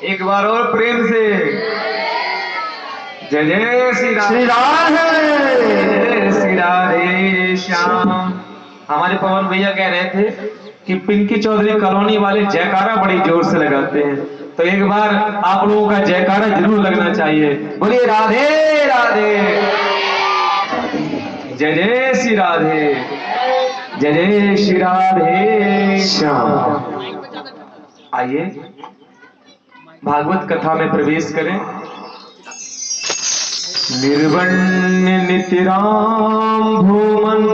एक बार और प्रेम से जय जय श्री राम। श्री राधे जय श्री राधे श्याम। हमारे पवन भैया कह रहे थे कि पिंकी चौधरी कॉलोनी वाले जयकारा बड़ी जोर से लगाते हैं, तो एक बार आप लोगों का जयकारा जरूर लगना चाहिए। बोलिए राधे राधे, जय जय श्री राधे, जय जय श्री राधे श्याम। आइए भागवत कथा में प्रवेश करें। निर्वण्य नितिराम भूमन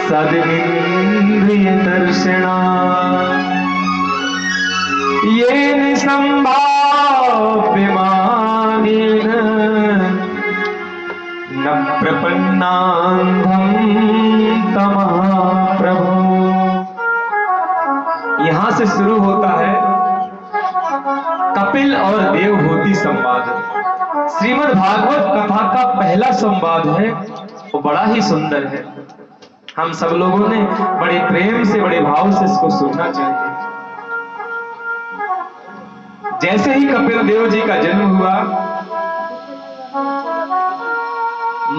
सदनिंद्रिय दर्शना ये निसंभाव्यमानेन न प्रपन्नांधं तमः प्रभु। यहां से शुरू होता है कपिल और देवहूति संवाद। श्रीमद् भागवत कथा का पहला संवाद है, वो बड़ा ही सुंदर है। हम सब लोगों ने बड़े प्रेम से, बड़े भाव से इसको सुनना चाहिए। जैसे ही कपिल देव जी का जन्म हुआ,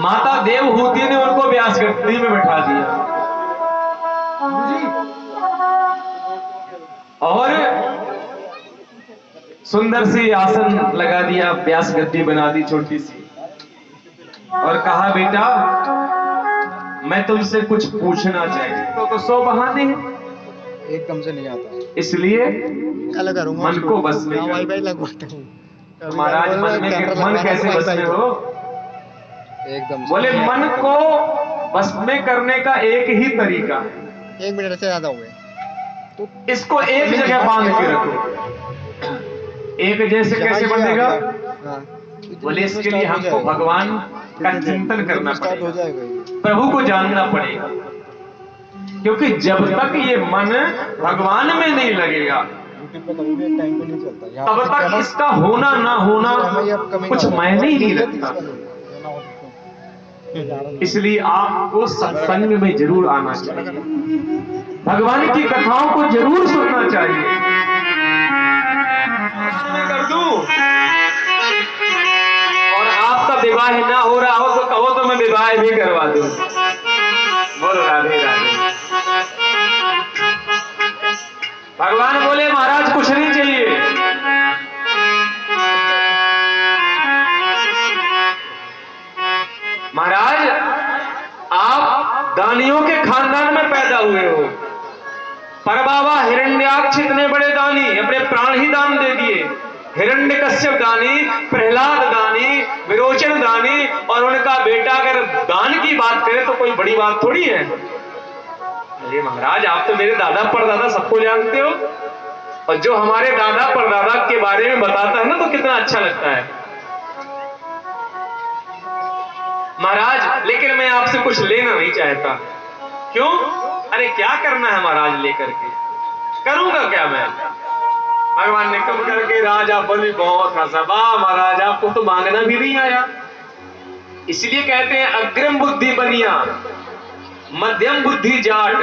माता देवहूति ने उनको व्यास गद्दी में बैठा दिया और सुंदर सी आसन लगा दिया, व्यास गद्दी बना दी छोटी सी, और कहा बेटा मैं तुमसे कुछ पूछना चाहिए। तो 100 बहाने हैं, एकदम से नहीं आता, इसलिए अलग करूंगा मन को बस में वाई फाई लगवाता हूँ। महाराज मन कैसे बस में हो? एकदम बोले मन को बस में करने का एक ही तरीका है, 1 मिनट से ज्यादा हो गए तो इसको एक जगह बांध के रखो। एक जैसे कैसे बनेगा? बोले इसके लिए हमको भगवान का चिंतन करना पड़ेगा, प्रभु को जानना पड़ेगा, क्योंकि जब तक ये मन भगवान में नहीं लगेगा तब तक इसका होना ना होना कुछ मायने ही नहीं रखता। इसलिए आपको सत्संग में जरूर आना चाहिए, भगवान की कथाओं को जरूर सुनना चाहिए। कर दूं और आपका विवाह ना हो रहा हो तो कहो तो मैं विवाह भी करवा दूं। बोलो राधे राधे। भगवान बोले महाराज कुछ नहीं चाहिए, महाराज आप दानियों के खानदान में पैदा हुए हो। पर बाबा हिरण्याक्ष इतने बड़े दानी, अपने प्राण ही दान दे दिए। हिरण्यकश्यप दानी, प्रहलाद दानी, विरोचन दानी, और उनका बेटा अगर दान की बात करे तो कोई बड़ी बात थोड़ी है। अरे महाराज आप तो मेरे दादा परदादा सबको जानते हो, और जो हमारे दादा परदादा के बारे में बताता है ना तो कितना अच्छा लगता है। महाराज लेकिन मैं आपसे कुछ लेना नहीं चाहता। क्यों? अरे क्या करना है महाराज लेकर के? करूंगा क्या मैं? भगवान ने कब करके राजा बलि बहुत हंसा। वाह महाराज आपको तो मांगना भी नहीं आया। इसलिए कहते हैं अग्रिम बुद्धि बनिया, मध्यम बुद्धि जाट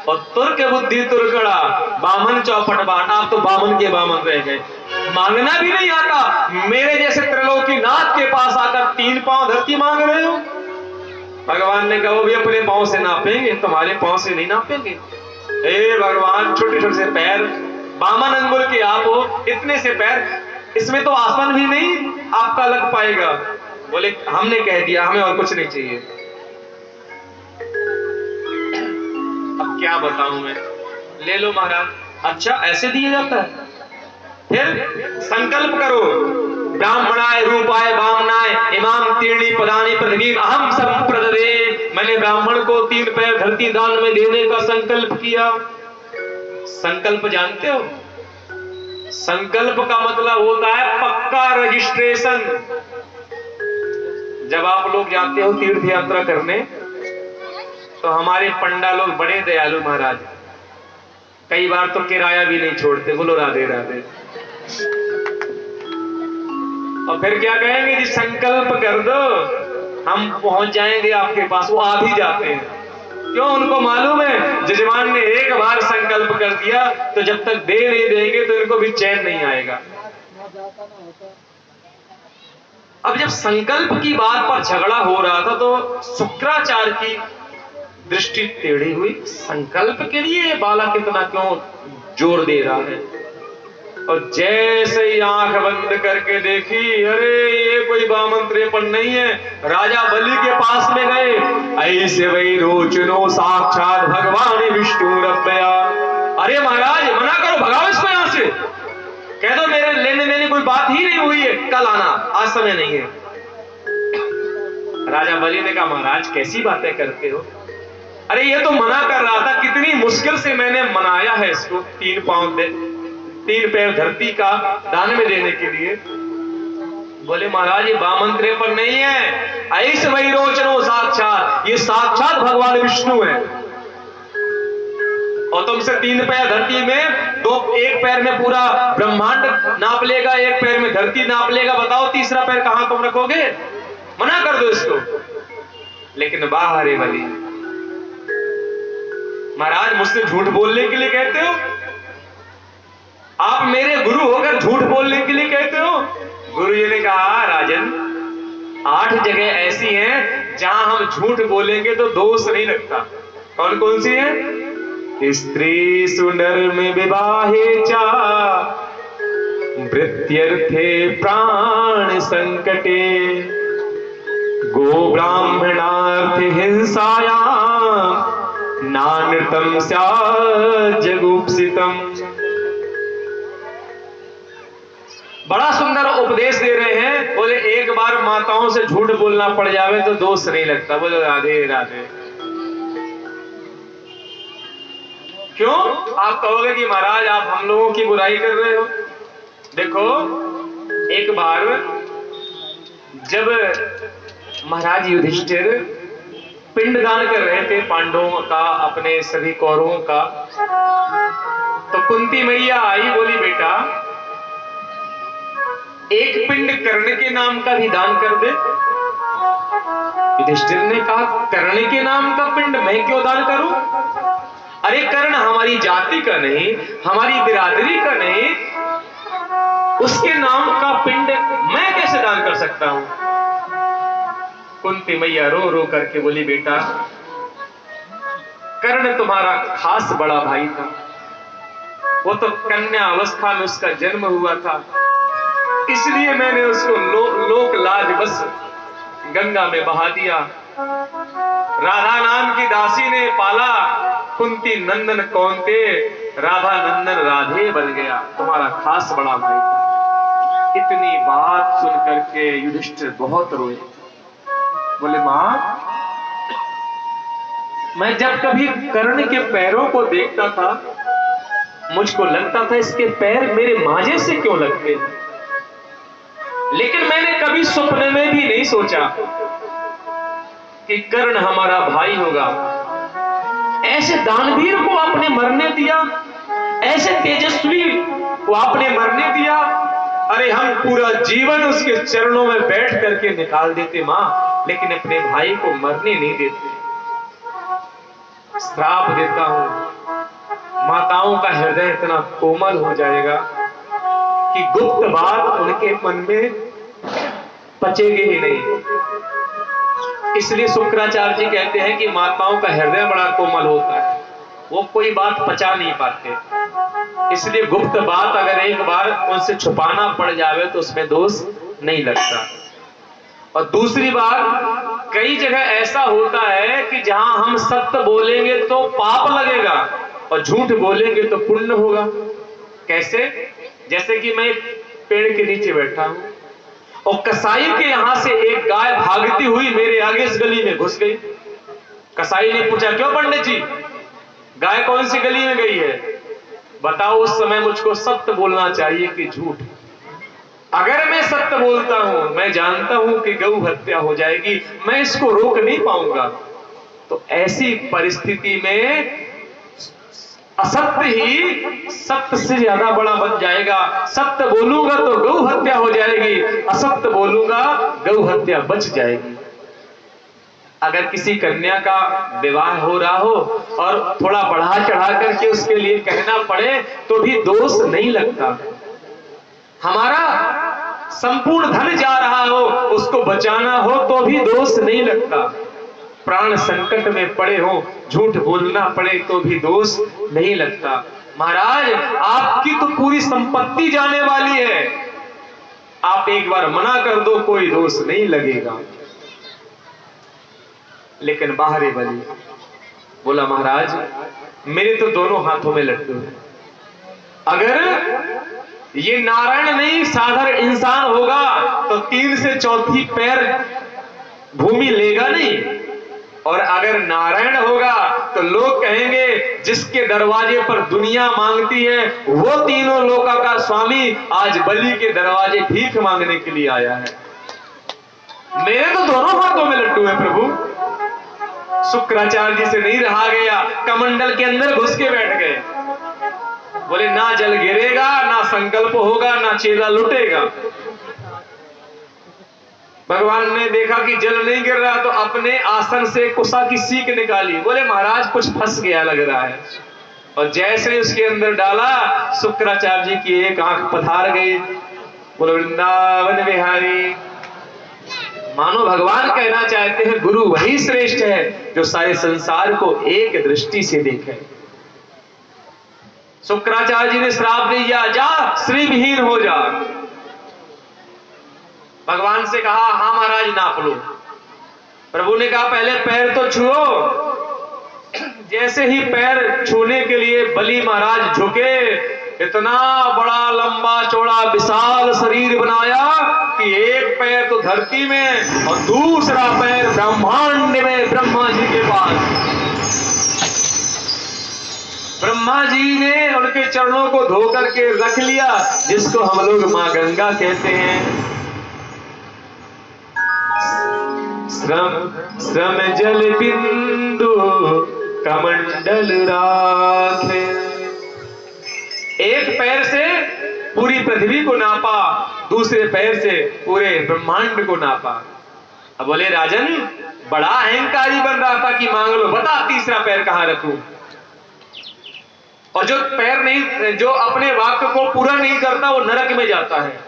और तुर्क बुद्धि तुर्कड़ा, बामन चौपट बाट। आप तो बामन के बामन रह गए, मांगना भी नहीं आता। मेरे जैसे त्रिलोकी नाथ के पास आकर 3 पांव धरती मांग रहे हो। भगवान ने कहा वो भी अपने पांव से नापेंगे, तुम्हारे पांव से नहीं नापेंगे। हे भगवान छोटे छोटे से पैर, बामन अंगुल के आप हो, इतने से पैर, इसमें तो आसमान भी नहीं आपका लग पाएगा। बोले हमने कह दिया हमें और कुछ नहीं चाहिए। अब क्या बताऊं मैं? ले लो महाराज। अच्छा ऐसे दिया जाता है? फिर संकल्प करो, ब्राह्मणाय रूपाय बामनाय इमाम तीर्णी पदानी पृथ्वी अहम संप्रददे। मैंने ब्राह्मण को 3 पैर धरती दान में देने का संकल्प किया। संकल्प जानते हो? संकल्प का मतलब होता है पक्का रजिस्ट्रेशन। जब आप लोग जाते हो तीर्थ यात्रा करने तो हमारे पंडा लोग बड़े दयालु महाराज, कई बार तो किराया भी नहीं छोड़ते। बोलो राधे राधे। और फिर क्या कहेंगे जी संकल्प कर दो हम पहुंच जाएंगे आपके पास। वो आ भी जाते हैं। क्यों? उनको मालूम है जजमान ने एक बार संकल्प कर दिया तो जब तक दे नहीं देंगे तो इनको भी चैन नहीं आएगा। अब जब संकल्प की बात पर झगड़ा हो रहा था तो शुक्राचार्य की दृष्टि टेढ़ी हुई। संकल्प के लिए ये बालक कितना क्यों जोर दे रहा है? और जैसे ही आंख बंद करके देखी, अरे ये कोई बामंत्रेपन नहीं है। राजा बलि के पास में गए, ऐसे वही रोचनो साक्षात भगवान विष्णु रब्बया। अरे महाराज मना करो, भगाओ इसको यहां से, कह दो मेरे लेने देने कोई बात ही नहीं हुई है, कल आना, आज समय नहीं है। राजा बलि ने कहा महाराज कैसी बातें करते हो? अरे ये तो मना कर रहा था, कितनी मुश्किल से मैंने मनाया है इसको 3 पैर धरती का दान में देने के लिए। बोले महाराज ये बामंत्रेपन नहीं है, ऐसे वही रोचनो साक्षात, ये साक्षात भगवान विष्णु है। और तुमसे 3 पैर धरती में एक पैर में पूरा ब्रह्मांड नाप लेगा, एक पैर में धरती नाप लेगा, बताओ तीसरा पैर कहां तुम रखोगे? मना कर दो इसको। लेकिन बाहर है बलि, महाराज मुझसे झूठ बोलने के लिए कहते हो? आप मेरे गुरु होकर झूठ बोलने के लिए कहते हो? गुरु जी ने कहा राजन 8 जगह ऐसी हैं जहां हम झूठ बोलेंगे तो दोष नहीं लगता। कौन कौन सी है? स्त्री सुंदर में विवाहे चा, वृत्यर्थे प्राण संकटे, गो ब्राह्मणार्थ हिंसायां, नानृतम स्यात् जगुप्सितम। बड़ा सुंदर उपदेश दे रहे हैं। बोले एक बार माताओं से झूठ बोलना पड़ जावे तो दोष नहीं लगता। बोले राधे राधे। क्यों? आप कहोगे कि महाराज आप हम लोगों की बुराई कर रहे हो। देखो एक बार जब महाराज युधिष्ठिर पिंडदान कर रहे थे पांडवों का, अपने सभी कौरवों का, तो कुंती मैया आई, बोली बेटा एक पिंड कर्ण के नाम का भी दान कर दे। युधिष्ठिर ने कहा कर्ण के नाम का पिंड मैं क्यों दान करूं? अरे कर्ण हमारी जाति का नहीं, हमारी बिरादरी का नहीं, उसके नाम का पिंड मैं कैसे दान कर सकता हूं? कुंती मैया रो रो करके बोली बेटा कर्ण तुम्हारा खास बड़ा भाई था, वो तो कन्या अवस्था में उसका जन्म हुआ था, इसलिए मैंने उसको लोक लाज बस गंगा में बहा दिया। राधा नाम की दासी ने पाला, कुंती नंदन कौनते, राधा नंदन राधे बन गया, तुम्हारा खास बड़ा भाई था। इतनी बात सुन करके युधिष्ठिर बहुत रोए। बोले मां मैं जब कभी कर्ण के पैरों को देखता था मुझको लगता था इसके पैर मेरे मांझे से क्यों लगते हैं, लेकिन मैंने कभी सपने में भी नहीं सोचा कि कर्ण हमारा भाई होगा। ऐसे दानवीर को आपने मरने दिया, ऐसे तेजस्वी को आपने मरने दिया। अरे हम पूरा जीवन उसके चरणों में बैठ करके निकाल देते मां, लेकिन अपने भाई को मरने नहीं देते। श्राप देता हूं, माताओं का हृदय इतना कोमल हो जाएगा कि गुप्त बात उनके मन में पचेगी ही नहीं। इसलिए शुक्राचार्य जी कहते हैं कि माताओं का हृदय बड़ा कोमल होता है, वो कोई बात पचा नहीं पाते। इसलिए गुप्त बात अगर एक बार उनसे छुपाना पड़ जावे तो उसमें दोष नहीं लगता। और दूसरी बात, कई जगह ऐसा होता है कि जहां हम सत्य बोलेंगे तो पाप लगेगा और झूठ बोलेंगे तो पुण्य होगा। कैसे? जैसे कि मैं पेड़ के नीचे बैठा हूं और कसाई के यहां से एक गाय भागती हुई मेरे आगे इस गली में घुस गई। कसाई ने पूछा क्यों पंडित जी, गाय कौन सी गली में गई है? बताओ उस समय मुझको सत्य बोलना चाहिए कि झूठ? अगर मैं सत्य बोलता हूं, मैं जानता हूं कि गौ हत्या हो जाएगी, मैं इसको रोक नहीं पाऊंगा। तो ऐसी परिस्थिति में असत्य ही सत्य से ज्यादा बड़ा बन जाएगा। सत्य बोलूंगा तो गौ हत्या हो जाएगी, असत्य बोलूंगा गौ हत्या बच जाएगी। अगर किसी कन्या का विवाह हो रहा हो और थोड़ा बढ़ा चढ़ा करके उसके लिए कहना पड़े तो भी दोष नहीं लगता। हमारा संपूर्ण धन जा रहा हो, उसको बचाना हो तो भी दोष नहीं लगता। प्राण संकट में पड़े हो, झूठ बोलना पड़े तो भी दोष नहीं लगता। महाराज, आपकी तो पूरी संपत्ति जाने वाली है, आप एक बार मना कर दो, कोई दोष नहीं लगेगा। लेकिन बाहरी बलि बोला, महाराज मेरे तो दोनों हाथों में लड्डू है, अगर ये नारायण नहीं साधारण इंसान होगा तो 3 से चौथी पैर भूमि लेगा नहीं, और अगर नारायण होगा तो लोग कहेंगे जिसके दरवाजे पर दुनिया मांगती है वो तीनों लोका का स्वामी आज बलि के दरवाजे भीख मांगने के लिए आया है। मेरे तो दोनों हाथों में लड्डू है प्रभु। शुक्राचार्य जी से नहीं रहा गया, कमंडल के अंदर घुस के बैठ गए। बोले ना जल गिरेगा, ना संकल्प होगा, ना चेला लुटेगा। भगवान ने देखा कि जल नहीं गिर रहा तो अपने आसन से कुशा की सीख निकाली। बोले महाराज कुछ फंस गया लग रहा है, और जैसे उसके अंदर डाला शुक्राचार्य जी की एक आंख पधार गई। बोले वृंदावन बिहारी। मानो भगवान कहना चाहते हैं गुरु वही श्रेष्ठ है जो सारे संसार को एक दृष्टि से देखे। शुक्राचार्य जी ने श्राप दिया, जा श्री विहीन हो जा। भगवान से कहा हाँ महाराज नाप लो। प्रभु ने कहा पहले पैर तो छुओ। जैसे ही पैर छूने के लिए बलि महाराज झुके, इतना बड़ा लंबा चौड़ा विशाल शरीर बनाया कि एक पैर तो धरती में और दूसरा पैर ब्रह्मांड में ब्रह्मा जी के पास। ब्रह्मा जी ने उनके चरणों को धो करके रख लिया, जिसको हम लोग मां गंगा कहते हैं। श्रम जल बिंदु कमंडल राखे। एक पैर से पूरी पृथ्वी को नापा, दूसरे पैर से पूरे ब्रह्मांड को नापा। अब बोले राजन बड़ा अहंकारी बन रहा था कि मांग लो, बता तीसरा पैर कहां रखूं। और जो पैर नहीं, जो अपने वाक्य को पूरा नहीं करता वो नरक में जाता है।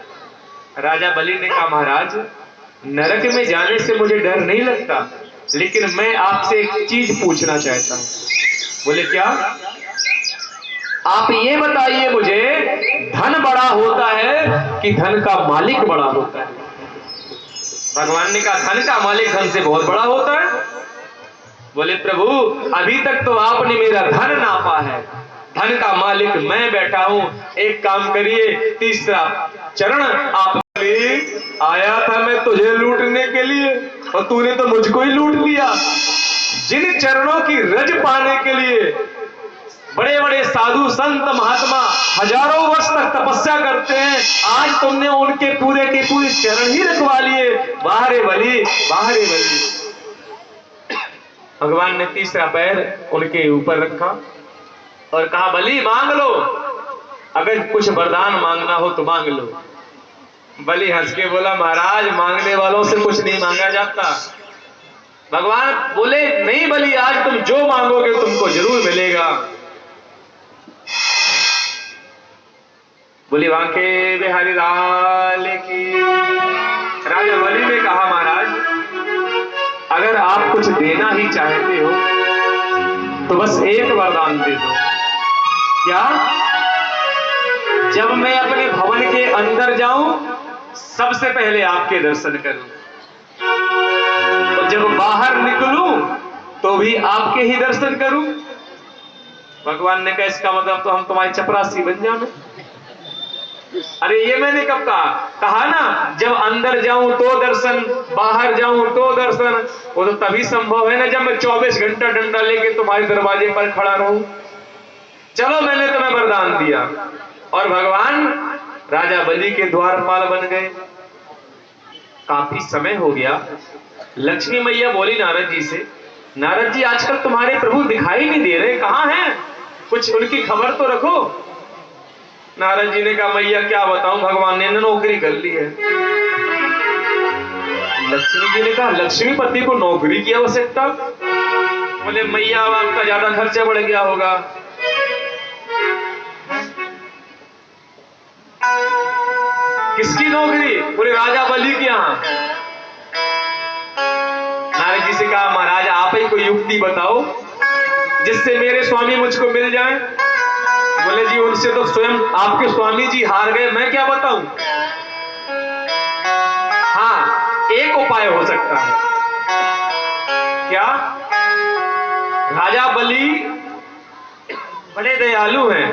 राजा बलि ने कहा महाराज नरक में जाने से मुझे डर नहीं लगता, लेकिन मैं आपसे एक चीज पूछना चाहता हूं। बोले क्या? आप ये बताइए मुझे, धन बड़ा होता है कि धन का मालिक बड़ा होता है? भगवान ने कहा धन का मालिक धन से बहुत बड़ा होता है। बोले प्रभु अभी तक तो आपने मेरा धन नापा है, धन का मालिक मैं बैठा हूं। एक काम करिए, तीसरा चरण आप आया था मैं तुझे लूटने के लिए और तूने तो मुझको ही लूट लिया। जिन चरणों की रज पाने के लिए बड़े बड़े साधु संत महात्मा हजारों वर्ष तक तपस्या करते हैं, आज तुमने उनके पूरे के पूरे चरण ही रखवा लिए। बाहरे बलि, बाहरे बलि। भगवान ने तीसरा पैर उनके ऊपर रखा और कहा बलि मांग लो, अगर कुछ वरदान मांगना हो तो मांग लो। बलि हंस के बोला महाराज मांगने वालों से कुछ नहीं मांगा जाता। भगवान बोले नहीं बलि, आज तुम जो मांगोगे तुमको जरूर मिलेगा। बोले वांके बिहारी लाल की। राजा बलि ने कहा महाराज अगर आप कुछ देना ही चाहते हो तो बस एक वरदान दे दो। क्या? जब मैं अपने भवन के अंदर जाऊं सबसे पहले आपके दर्शन करूं, तो जब बाहर निकलूं तो भी आपके ही दर्शन करूं। भगवान ने कहा इसका मतलब तो हम तुम्हारी चपरासी बन जाए। अरे ये मैंने कब कहा? कहा ना जब अंदर जाऊं तो दर्शन, बाहर जाऊं तो दर्शन। वो तो तभी संभव है ना जब मैं 24 घंटा डंडा लेके तुम्हारे दरवाजे पर खड़ा रहूं। चलो मैंने तुम्हें वरदान दिया और भगवान राजा बलि के द्वारपाल बन गए। काफी समय हो गया। लक्ष्मी मैया बोली नारद जी से, नारद जी आजकल तुम्हारे प्रभु दिखाई नहीं दे रहे, कहां हैं? कुछ उनकी खबर तो रखो। नारद जी ने कहा मैया क्या बताऊं, भगवान ने नौकरी कर ली है। लक्ष्मी जी ने कहा लक्ष्मीपति को नौकरी की आवश्यकता? बोले मैया अब आपका ज्यादा खर्चा बढ़ गया होगा। किसकी नौकरी? बोले राजा बलि के यहाँ। नारद जी से कहा महाराज आप ही कोई युक्ति बताओ जिससे मेरे स्वामी मुझको मिल जाए। बोले जी उनसे तो स्वयं आपके स्वामी जी हार गए, मैं क्या बताऊं। हाँ एक उपाय हो सकता है। क्या? राजा बलि बड़े दयालु हैं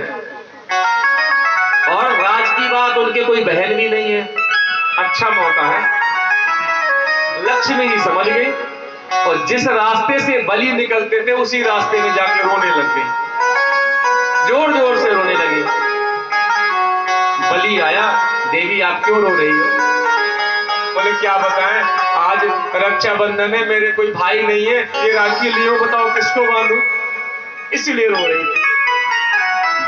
और राज की बात उनके कोई बहन भी नहीं है। अच्छा मौका है। लक्ष्मी जी समझ गई और जिस रास्ते से बलि निकलते थे उसी रास्ते में जाके रोने लग गई, जोर जोर से रोने लगी। बलि आया, देवी आप क्यों रो रही हो? बोले क्या बताएं, आज रक्षाबंधन है, मेरे कोई भाई नहीं है, ये राखी लियो, बताओ किसको बांधूं, इसलिए रो रही थी।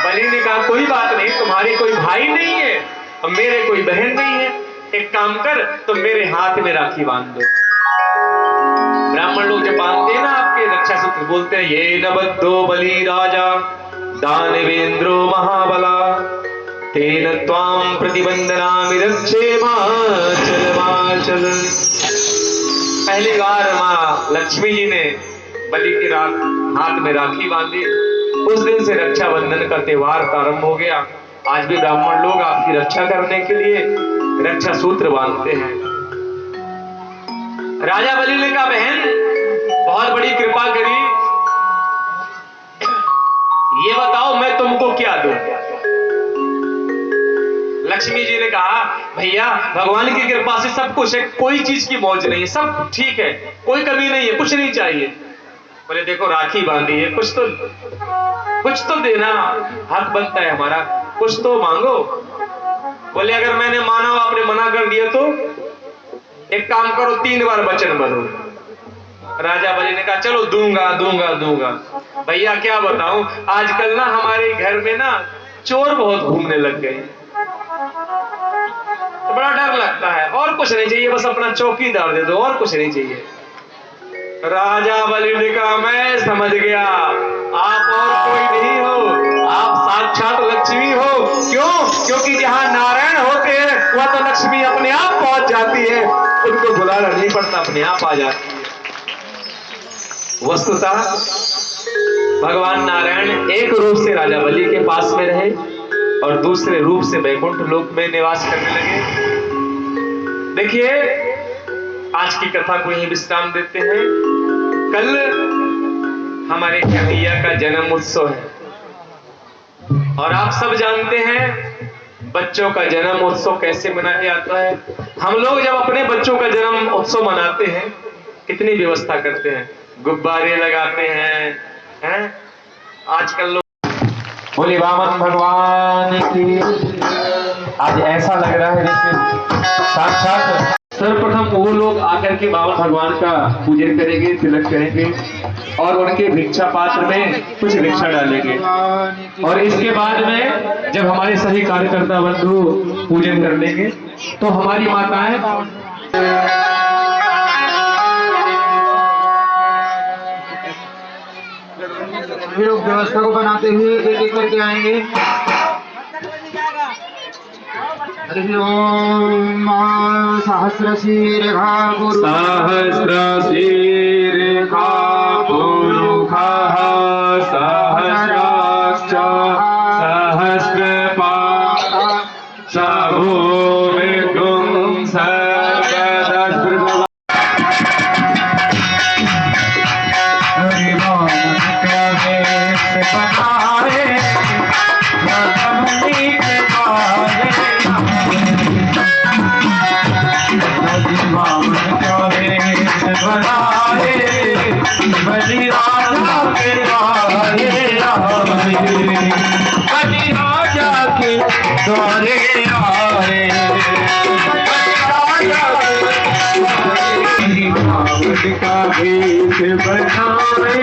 बलि ने कहा कोई बात नहीं, तुम्हारी कोई भाई नहीं है और मेरे कोई बहन नहीं है, एक काम कर तो मेरे हाथ में राखी बांध दो। ब्राह्मण लोग जब बांधते हैं ना आपके रक्षा सूत्र, बोलते हैं ये न बद्धो बलि राजा दानवेंद्रो महाबला तेन त्वां प्रतिबंधनामि रक्षेमाचल माचल। पहली बार मां लक्ष्मी जी ने बलि के हाथ में राखी बांधी। उस दिन से रक्षाबंधन का त्योहार प्रारंभ हो गया। आज भी ब्राह्मण लोग आपकी रक्षा करने के लिए रक्षा सूत्र बांधते हैं। राजा बलि ने कहा बहन बहुत बड़ी कृपा करी, ये बताओ मैं तुमको क्या दूं। लक्ष्मी जी ने कहा भैया भगवान की कृपा से सब कुछ है, कोई चीज की मौज नहीं, सब ठीक है, कोई कमी नहीं है, कुछ नहीं चाहिए। बोले देखो राखी बांधी है, कुछ तो देना, हक बनता है हमारा, कुछ तो मांगो। बोले अगर मैंने माना आपने मना कर दिया तो एक काम करो 3 बार वचन बनो। राजा बलि ने कहा चलो दूंगा दूंगा दूंगा। भैया क्या बताऊं, आजकल ना हमारे घर में ना चोर बहुत घूमने लग गए, तो बड़ा डर लगता है, और कुछ नहीं चाहिए, बस अपना चौकीदार दे दो, और कुछ नहीं चाहिए। राजा बलि ने कहा मैं समझ गया, आप और कोई नहीं हो, आप साक्षात लक्ष्मी हो। क्यों? क्योंकि जहां नारायण होते हैं वह तो लक्ष्मी अपने आप पहुंच जाती है, उनको बुलाना नहीं पड़ता, अपने आप आ जाती है। वस्तुतः भगवान नारायण एक रूप से राजा बलि के पास में रहे और दूसरे रूप से वैकुंठ लोक में निवास करने लगे। देखिए आज की कथा को यही विश्राम देते हैं। कल हमारे कन्हैया का जन्म उत्सव है और आप सब जानते हैं बच्चों का जन्म उत्सव कैसे मनाया जाता है। हम लोग जब अपने बच्चों का जन्म उत्सव मनाते हैं कितनी व्यवस्था करते हैं, गुब्बारे लगाते हैं, आजकल लोग बोले वामन भगवान की। आज ऐसा लग रहा है जैसे साक्षात सर्वप्रथम वो लोग आकर के बाबा भगवान का पूजन करेंगे, तिलक करेंगे और उनके भिक्षा पात्र में कुछ भिक्षा डालेंगे और इसके बाद में जब हमारे सभी कार्यकर्ता बंधु पूजन कर लेंगे तो हमारी माताएं लोग व्यवस्था को बनाते हुए एक एक करके आएंगे। हरि ओम सहस्रशीर्षा पुरुषः सहस्राक्ष सहस्रपाद स भूमिर्गुं सर्वदस्पृशः। का भेष बनाए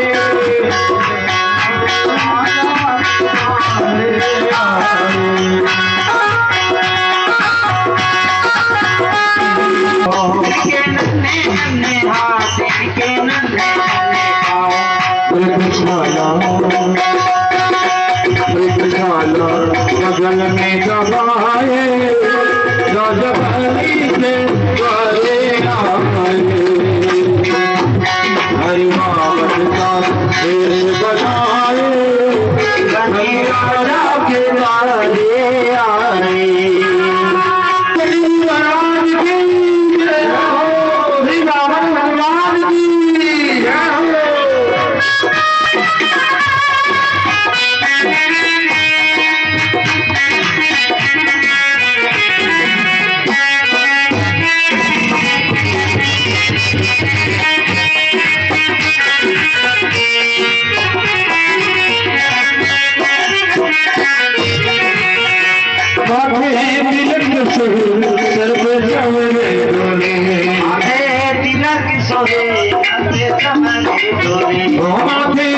सोहे अपने समाने डोले माथे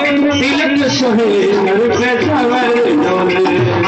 तिलक सोहे सर पे सवर डोले